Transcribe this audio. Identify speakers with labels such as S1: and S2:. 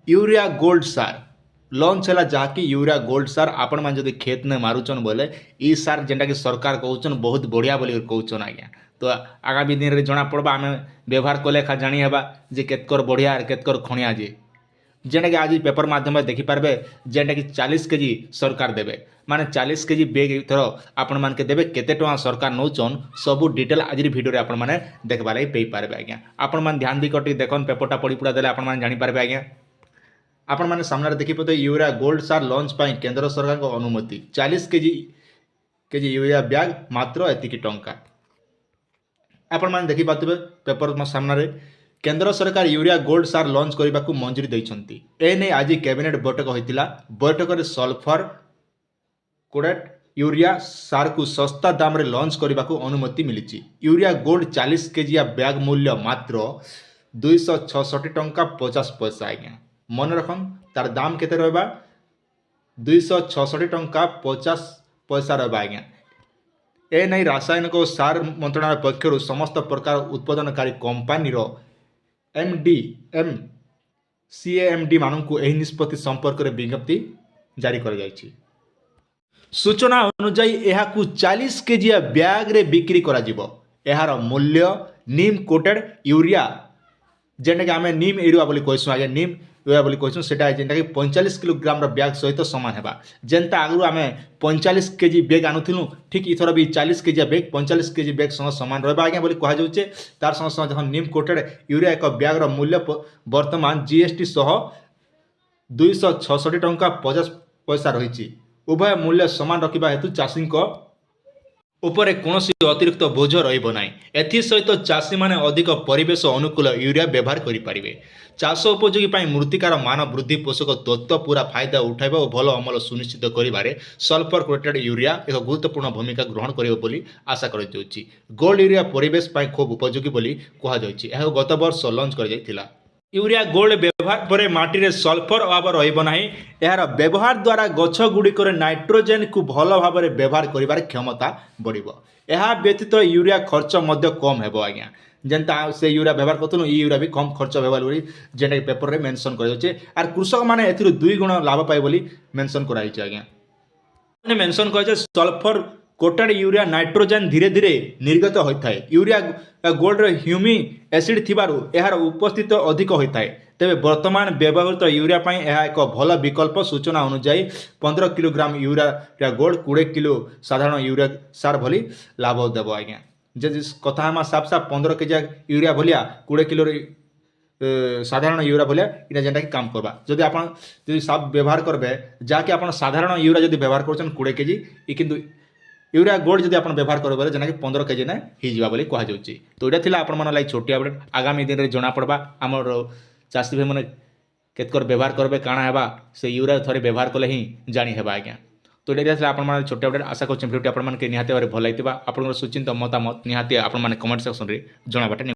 S1: Urea gold सार launch है जहाँकि यूरिया गोल्ड सार आपण मैंने जब खेत में मारुचन बोले ई सार जेनटा कि सरकार कहउचन बहुत बढ़िया बोली कहउचन आज्ञा। तो आगामी दिन में जना पड़वा आम व्यवहार कले खा जानी हेबा जे केतकर बढ़िया केतकर खणिया जे जेनटा कि आज पेपर माध्यम देखिपारे जेनटा कि 40 केजी सरकार देवे माने 40 केजी बेग थर आपण मानके देवे केते टका सरकार नौचन सबू डिटेल आज भिडियो रे आपण माने देखबार लगी पेई पारबे आज्ञा। आपण मान ध्यान दी कटी देखन पेपरटा पढ़ी पुरा देले आपण माने जानि पारबे आज्ञा। आपण माने सामने देखि पते यूरिया गोल्ड सार लॉन्च पाई केंद्र सरकार को अनुमति 40 केजी यूरिया बैग मात्र एतिकी टंका। आपण माने देखि पातबे पेपर सामने केंद्र सरकार यूरिया गोल्ड सार लॉन्च करने को मंजूरी देइछंती। एने आज कैबिनेट बैठक होइतिला। बैठक में सल्फर कोडेट यूरिया सार को सस्ता दाम रे लॉन्च करने को अनुमति मिली। यूरिया गोल्ड 40 केजिया बैग मूल्य मात्र 266 टंका 50 पैसा आज्ञा। मन रखन तार दाम केते रहबा 266 टंका 50 पैसा रहबा आज्ञा। ए नहीं रासायनिक और सार मंत्रालय पक्षर समस्त प्रकार उत्पादनकारी कंपनी CAMD मानू यह निष्पत्ति संपर्क में विज्ञप्ति जारी कर जाइछि। सूचना अनुजाई यह 40 केजिया बैग रे बिक्री करा जिवो। यार मूल्य नीम कोटेड यूरिया जेनटा कि आम नीम यूरिया बोली कहसु आगे नीम यूरिया बोली कहसु सेटा जेनटा कि 45 किलोग्राम बैग सहित सामान हेबा। जेनता आगु आम 45 केजी बैग आनुथिलु ठीक इथर भी 40 केजी बैग 45 केजी बैग संग सामान रहबा आज्ञा बोली कहा जाउचे। तार संग संग जखन नीम कोटेड यूरिया एक बैग रो मूल्य वर्तमान जीएसटी सह 266 टंका 50 पैसा रही। उभय मूल्य सामान रखा हेतु चाषी उपरे कौनसी अतिरिक्त बोझ रही। एसत चाषी माने अधिक परिवेश अनुकूल यूरिया व्यवहार करें। चाष उपयोगी मृत्तिकार मान वृद्धि पोषक तत्व पूरा फायदा उठाइबा और भल अमल सुनिश्चित करिबारे सल्फर कोटेड यूरिया एक गुरुत्वपूर्ण भूमिका ग्रहण करियो बोली आशा कराଯାଉଛି। गोल्ड यूरिया परिवेश पाई खूब उपयोगी बोली कहुଯାଇଛି। यह गत वर्ष लॉन्च कर जाइथिला। यूरिया गोल्ड व्यवहार पर माटी रे सल्फर अभाव रहिबो नाही। यार व्यवहार द्वारा गछ गुड़िकर नाइट्रोजेन को भल भाव में व्यवहार करिबार क्षमता बढ़िबो। यह व्यतीत यूरिया खर्च मध्य कम हेबो आज्ञा। जेनता से यूरिया व्यवहार करथुनु ई यूरिया भी कम खर्च हेबा बोली जेने पेपर रे मेंशन कर जाउचे। आर कृषक माने एथिरु 2 गुण लाभ पाए बोली मेंशन कराइছে आज्ञा। ने मेंशन कर सल्फर कोटेड यूरिया नाइट्रोजेन धीरे धीरे निर्गत होता है। यूरिया गोल्ड ह्यूमी एसिड थिबारु एहार उपस्थित अधिक होता है। तेबे वर्तमान व्यवहृत यूरिया पाई यह एक भल विकल्प। सूचना अनुजाई 15 किलोग्राम यूरिया गोल्ड 20 किलो साधारण यूरिया सार भली लाभ देव आज्ञा। जे कथा हम साफ साफ 15 केजी यूरिया भलिया 20 किलो साधारण यूरिया भलिया इना जेनटा कि काम करबा। जदि आपण जदि साफ व्यवहार करबे जाके आपण साधारण यूरिया जदि व्यवहार करछन 20 केजी ई किंतु यूरिया गोल्ड जब आप व्यवहार करेंगे जेना कि 15 केजी ने हो बोली कहुच्छी। तो यहाँ था आपण लाइक छोटी अपडेट। आगामी दिन में जना पड़वा आमर चाषी भाई मैंने केतकर व्यवहार करेंगे काଣା हेबा से यूरिया थोड़े व्यवहार कले ही जानी हेबा आज्ञा। तो ये आप छोटे अपडेट आशा कर भिडियो आपके निहाती भाव भल लगी। आप सुचिंत मतामत निहाती आप कमेंट सेक्शन में जनावाटा।